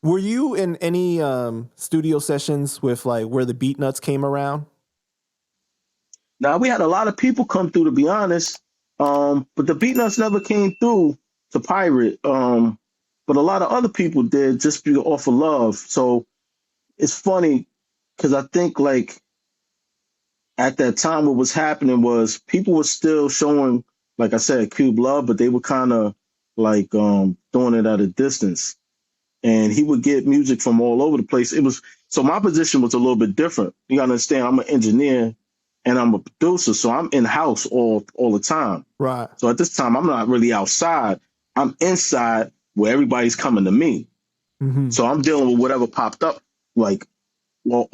Were you in any studio sessions with like where the beat nuts came around? Now we had a lot of people come through, to be honest, but the Beatnuts never came through to pirate. But a lot of other people did just be off of love. So it's funny because I think like at that time what was happening was people were still showing, like I said, Cube love, but they were kind of like doing it at a distance. And he would get music from all over the place. It was so my position was a little bit different. You gotta understand, I'm an engineer and I'm a producer, so I'm in house all the time. Right. So at this time, I'm not really outside. I'm inside where everybody's coming to me. Mm-hmm. So I'm dealing with whatever popped up, like or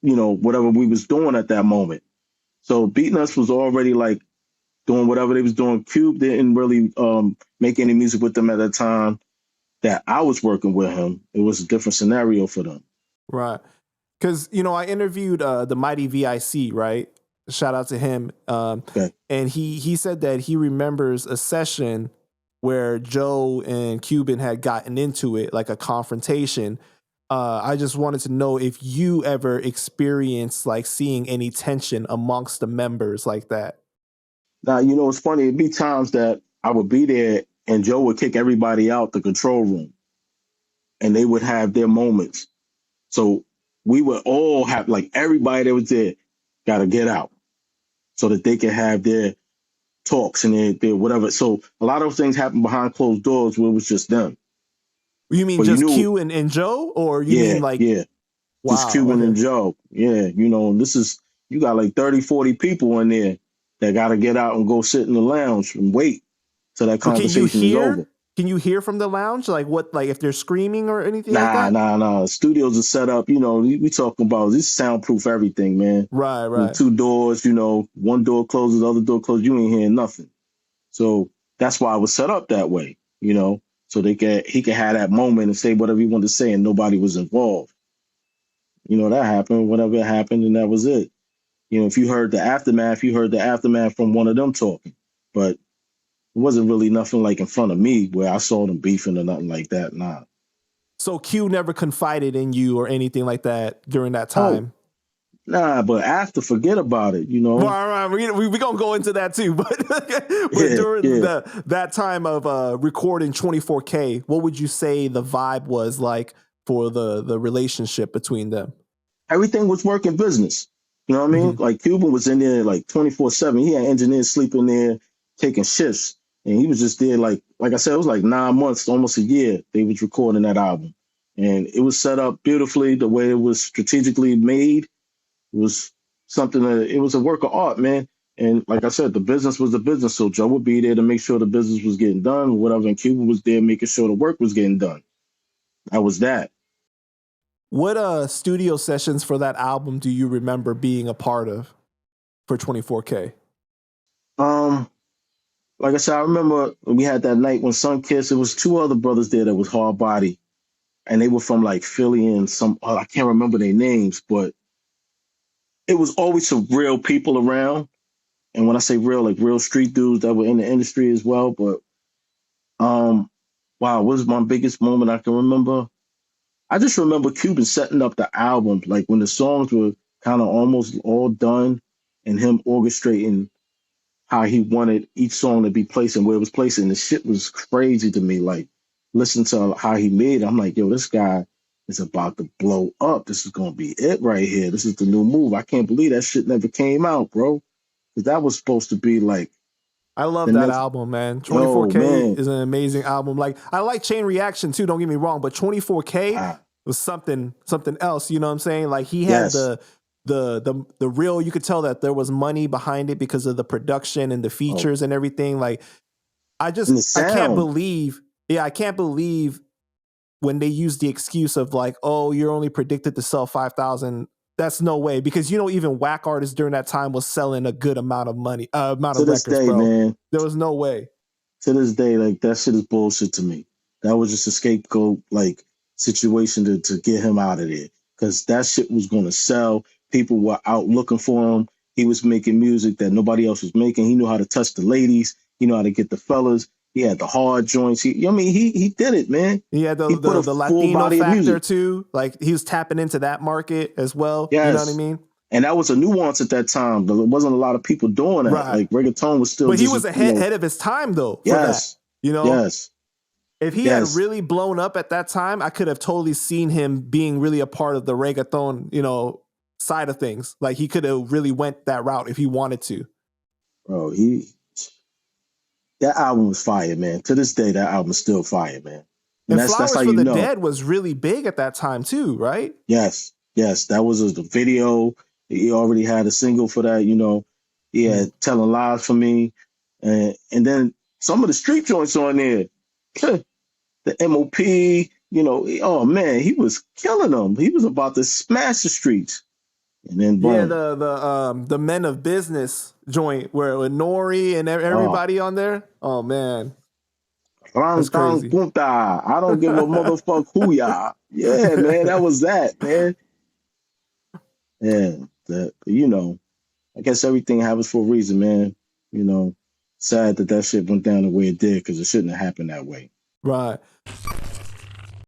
whatever we was doing at that moment. So Beatnuts was already like doing whatever they was doing. Cube didn't really make any music with them at that time that I was working with him. It was a different scenario for them. Right. Because, I interviewed the Mighty VIC, right? Shout out to him. Okay. And he said that he remembers a session where Joe and Cuban had gotten into it, like a confrontation. I just wanted to know if you ever experienced like seeing any tension amongst the members like that. Now, it's funny. It'd be times that I would be there and Joe would kick everybody out the control room and they would have their moments. So we would all have, like, everybody that was there got to get out so that they can have their talks and their whatever. So a lot of those things happen behind closed doors where it was just them. You mean But just Q and Joe? Or you mean like... Yeah, wow, just Cuban and Joe. Yeah, you got like 30, 40 people in there that got to get out and go sit in the lounge and wait till that conversation is over. Can you hear from the lounge? Like what, like if they're screaming or anything like that? Nah. Studios are set up, we talking about this soundproof everything, man. Right. With 2 doors, one door closes, the other door closes, you ain't hearing nothing. So that's why it was set up that way, so he could have that moment and say whatever he wanted to say and nobody was involved. That happened, whatever happened, and that was it. If you heard the aftermath from one of them talking. But it wasn't really nothing like in front of me where I saw them beefing or nothing like that. Nah. So Q never confided in you or anything like that during that time? Nah, but after, forget about it, Right. We're going to go into that too. But, during that time of recording 24K, what would you say the vibe was like for the relationship between them? Everything was working business. You know what I mean? Mm-hmm. Like Cuban was in there like 24/7. He had engineers sleeping there, taking shifts. And he was just there, like I said, it was like 9 months, almost a year, they was recording that album. And it was set up beautifully the way it was strategically made. It was something it was a work of art, man. And like I said, the business was the business. So Joe would be there to make sure the business was getting done, whatever. And Cuban was there making sure the work was getting done. That was that. What studio sessions for that album do you remember being a part of for 24K? Like I said, I remember we had that night when Sun Kissed. It was 2 other brothers there that was hard body, and they were from like Philly and I can't remember their names, but it was always some real people around. And when I say real, like real street dudes that were in the industry as well. But wow, what was my biggest moment I can remember? I just remember Cuban setting up the album, like when the songs were kind of almost all done, and him orchestrating how he wanted each song to be placed and where it was placed. And the shit was crazy to me. Like, listen to how he made it. I'm like, yo, this guy is about to blow up. This is going to be it right here. This is the new move. I can't believe that shit never came out, bro. Because that was supposed to be like... I love that album, man. 24K is an amazing album. Like, I like Chain Reaction too, don't get me wrong, but 24K was something else, you know what I'm saying? Like, he had the real, you could tell that there was money behind it because of the production and the features and everything. Like, I can't believe when they use the excuse of like, oh, you're only predicted to sell 5,000. That's no way, because even whack artists during that time was selling a good amount of money, amount of records, bro. Man, there was no way. To this day, like, that shit is bullshit to me. That was just a scapegoat like situation to get him out of there, because that shit was going to sell. People were out looking for him. He was making music that nobody else was making. He knew how to touch the ladies. He knew how to get the fellas. He had the hard joints. I mean, he did it, man. He had He put a the full Latino body of factor music. too. Like he was tapping into that market as well. You know what I Yes. mean? And that was a nuance at that time. There wasn't a lot of people doing that. Right. Like reggaeton was still But he just, was ahead of his time though for yes, that. You know? yes, If he had yes. really blown up at that time, I could have totally seen him being really a part of the reggaeton, you know, side of things. Like he could have really went that route if he wanted to. Bro, that album was fire, man. To this day, that album is still fire, man. And And that's Flowers how for you the know. Dead was really big at that time too, right? Yes, yes. That was the video. He already had a single for that, you know. He had Telling Lies for Me. And then some of the street joints on there. The MOP, you know, oh man, he was killing them. He was about to smash the streets. And then Yeah, boom. the Men of Business joint where with Nori and Oh, everybody on there. Oh man, that's Rantan crazy. Punta. I don't give a motherfuck who ya. Yeah, man, that was that, man. Yeah, you know, I guess everything happens for a reason, man. You know, sad that shit went down the way it did because it shouldn't have happened that way. Right.